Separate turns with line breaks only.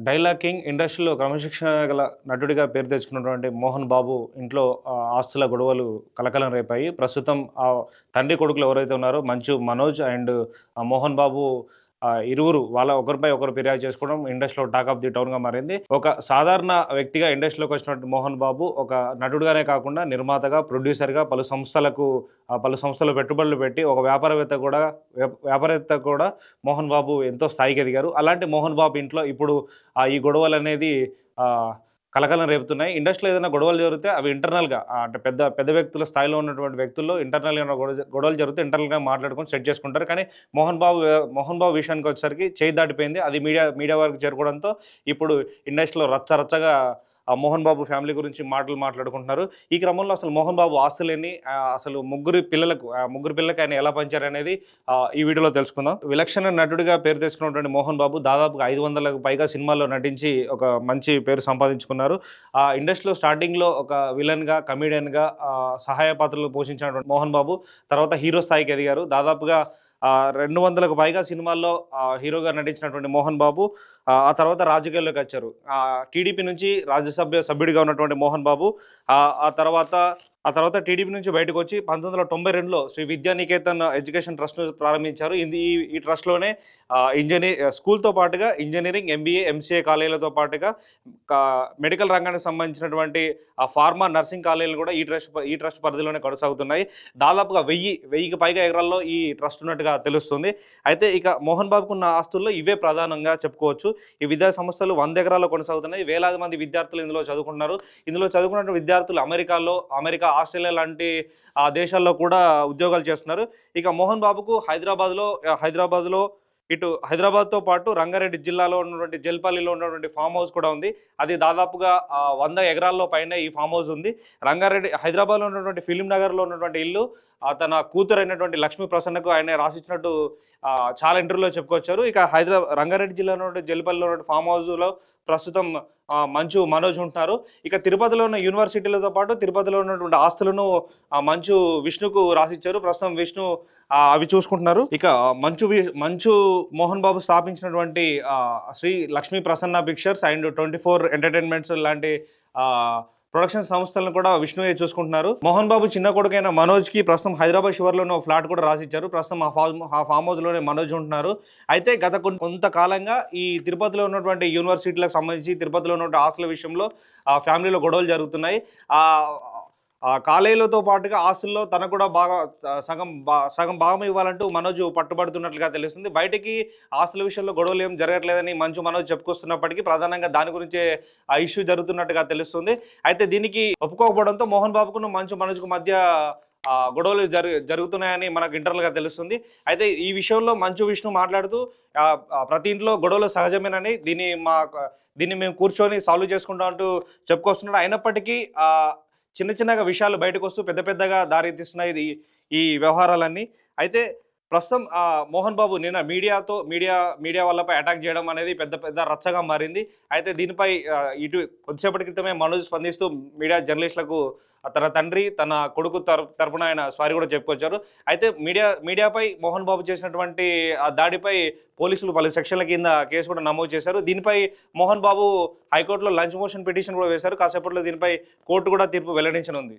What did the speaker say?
Dialogue king ఇండస్ట్రీలో క్రమశిక్షణ గల నటుడిగా పేరు తెచ్చుకున్నటువంటి మోహన్ బాబు ఇంట్లో ఆస్తుల గొడవలు కలకలం రేపాయి. ప్రస్తుతం తండ్రి కొడుకులు ఎవరైతే ఉన్నారో మంచు మనోజ్ అండ్ మోహన్ బాబు ఇరువురు వాళ్ళ ఒకరిపై ఒకరు ఫిర్యాదు చేసుకోవడం ఇండస్ట్రీలో టాక్ ఆఫ్ ది టౌన్‌గా మారింది. ఒక సాధారణ వ్యక్తిగా ఇండస్ట్రీలోకి వచ్చినటువంటి మోహన్ బాబు ఒక నటుడుగానే కాకుండా నిర్మాతగా, ప్రొడ్యూసర్‌గా పలు సంస్థలు పెట్టుబడులు పెట్టి ఒక వ్యాపారవేత్త కూడా మోహన్ బాబు ఎంతో స్థాయికి ఎదిగారు. అలాంటి మోహన్ బాబు ఇంట్లో ఇప్పుడు ఈ గొడవలనేది ఆహ్, కలకలం రేపుతున్నాయి. ఇండస్ట్రీలో ఏదైనా గొడవలు జరిగితే అవి ఇంటర్నల్‌గా అంటే పెద్ద పెద్ద వ్యక్తుల స్థాయిలో ఉన్నటువంటి వ్యక్తుల్లో ఇంటర్నల్‌గా ఏమైనా గొడవలు జరిగితే ఇంటర్నల్‌గా మాట్లాడుకొని సెట్ చేసుకుంటారు. కానీ మోహన్ బాబు విషయానికొచ్చేసరికి చేయి దాటిపోయింది. అది మీడియా వరకు చేరుకోవడంతో ఇప్పుడు ఇండస్ట్రీలో రచ్చ రచ్చగా మోహన్ బాబు ఫ్యామిలీ గురించి మాట్లాడుకుంటున్నారు. ఈ క్రమంలో అసలు మోహన్ బాబు ఆస్తులెన్ని, అసలు ముగ్గురు పిల్లలకి ఆయన ఎలా పంచారనేది ఈ వీడియోలో తెలుసుకుందాం. విలక్షణ నటుడిగా పేరు తెచ్చుకున్నటువంటి మోహన్ బాబు దాదాపుగా 500లకు పైగా సినిమాల్లో నటించి ఒక మంచి పేరు సంపాదించుకున్నారు. ఇండస్ట్రీలో స్టార్టింగ్‌లో ఒక విలన్‌గా, కమెడియన్‌గా సహాయ పాత్రలు పోషించినటువంటి మోహన్ బాబు తర్వాత హీరో స్థాయికి ఎదిగారు. దాదాపుగా 200లకు పైగా సినిమాల్లో హీరోగా నటించినటువంటి మోహన్ బాబు ఆ తర్వాత రాజకీయాల్లోకొచ్చారు. టీడీపీ నుంచి సభ్యుడిగా ఉన్నటువంటి మోహన్ బాబు ఆ తర్వాత టీడీపీ నుంచి బయటకొచ్చి 1992లో శ్రీ విద్యానికేతన్ ఎడ్యుకేషన్ ట్రస్ట్‌ను ప్రారంభించారు. ఈ ట్రస్ట్‌లోనే స్కూల్‌తో పాటుగా ఇంజినీరింగ్, ఎంబీఏ, ఎంసీఏ కాలేజీలతో పాటుగా కా మెడికల్ రంగానికి సంబంధించినటువంటి ఫార్మా, నర్సింగ్ కాలేజీలు కూడా ఈ ట్రస్ట్ పరిధిలోనే కొనసాగుతున్నాయి. దాదాపుగా 1000కి పైగా ఎకరాల్లో ఈ ట్రస్ట్ ఉన్నట్టుగా తెలుస్తుంది. అయితే ఇక మోహన్ బాబుకున్న ఆస్తుల్లో ఇవే ప్రధానంగా చెప్పుకోవచ్చు. ఈ విద్యా సంస్థలు 100 ఎకరాల్లో కొనసాగుతున్నాయి. వేలాది మంది విద్యార్థులు ఇందులో చదువుకుంటున్నారు. ఇందులో చదువుకున్న విద్యార్థులు అమెరికా, ఆస్ట్రేలియా లాంటి దేశాల్లో కూడా ఉద్యోగాలు చేస్తున్నారు. ఇక మోహన్ బాబుకు హైదరాబాద్‌లో ఇటు హైదరాబాద్‌తో పాటు రంగారెడ్డి జిల్లాలో ఉన్నటువంటి జల్పల్లిలో ఉన్నటువంటి ఫామ్ హౌస్ కూడా ఉంది. అది దాదాపుగా 100 ఎకరాల్లో పైనే ఈ ఫామ్ హౌస్ ఉంది. హైదరాబాద్‌లో ఉన్నటువంటి ఫిల్మ్ నగర్‌లో ఉన్నటువంటి ఇల్లు తన కూతురైనటువంటి లక్ష్మీ ప్రసన్నకు ఆయనే రాసిచ్చినట్టు చాలా ఇంటర్వ్యూలో చెప్పుకొచ్చారు. ఇక రంగారెడ్డి జిల్లాలో ఉన్నటువంటి జల్పల్లిలో ఉన్నటువంటి ఫామ్ హౌస్‌లో ప్రస్తుతం మంచు మనోజ్ ఉంటున్నారు. ఇక తిరుపతిలో ఉన్న యూనివర్సిటీలతో పాటు తిరుపతిలో ఉన్నటువంటి ఆస్తులను మంచు విష్ణుకు రాసిచ్చారు. ప్రస్తుతం విష్ణు అవి చూసుకుంటున్నారు. ఇక మంచు మోహన్ బాబు స్థాపించినటువంటి Sri Lakshmi Prasanna pictures and 24 entertainments లాంటి ప్రొడక్షన్ సంస్థలను కూడా విష్ణువే చూసుకుంటున్నారు. మోహన్ బాబు చిన్న కొడుకైన మనోజ్‌కి ప్రస్తుతం హైదరాబాద్ శివార్లోనే ఒక ఫ్లాట్ కూడా రాసిచ్చారు. ప్రస్తుతం ఆ ఫామ్ హౌస్‌లోనే మనోజ్ ఉంటున్నారు. అయితే గత కొంతకాలంగా ఈ తిరుపతిలో ఉన్నటువంటి యూనివర్సిటీలకు సంబంధించి తిరుపతిలో ఉన్నటువంటి ఆస్తుల విషయంలో ఫ్యామిలీలో గొడవలు జరుగుతున్నాయి. కాలేజీలతో పాటుగా ఆస్తుల్లో తనకు కూడా బాగా సగం భాగం ఇవ్వాలంటూ మనోజ్ పట్టుబడుతున్నట్లుగా తెలుస్తుంది. బయటికి ఆస్తుల విషయంలో గొడవలు ఏం జరగట్లేదని మనోజ్ చెప్పుకొస్తున్నప్పటికీ ప్రధానంగా దాని గురించే ఇష్యూ జరుగుతున్నట్టుగా తెలుస్తుంది. అయితే దీనికి ఒప్పుకోకపోవడంతో మోహన్ బాబుకును మనోజ్‌కు మధ్య గొడవలు జరుగుతున్నాయని మనకు ఇంటర్నల్‌గా తెలుస్తుంది. అయితే ఈ విషయంలో విష్ణు మాట్లాడుతూ ప్రతి ఇంట్లో గొడవలు సహజమేనని దీన్ని మేము కూర్చొని సాల్వ్ చేసుకుంటాం అంటూ చెప్పుకొస్తున్నాడు. అయినప్పటికీ చిన్నగా విషయాలు బయటకొస్తూ పెద్దగా దారితీస్తున్నాయి ఈ వ్యవహారాలన్నీ. అయితే ప్రస్తుతం మోహన్ బాబు నిన్న మీడియా వాళ్ళపై అటాక్ చేయడం అనేది పెద్ద రచ్చగా మారింది. అయితే దీనిపై కొద్దిసేపటి క్రితమే మనోజ్ స్పందిస్తూ మీడియా జర్నలిస్టులకు తన తండ్రి, తన కొడుకు తరపున ఆయన సారీ కూడా చెప్పుకొచ్చారు. అయితే మీడియాపై మోహన్ బాబు చేసినటువంటి దాడిపై పోలీసులు పలు సెక్షన్ల కింద కేసు కూడా నమోదు చేశారు. దీనిపై మోహన్ బాబు హైకోర్టులో లంచ్ మోషన్ పిటిషన్ కూడా వేశారు. కాసేపట్లో దీనిపై కోర్టు కూడా తీర్పు వెల్లడించనుంది.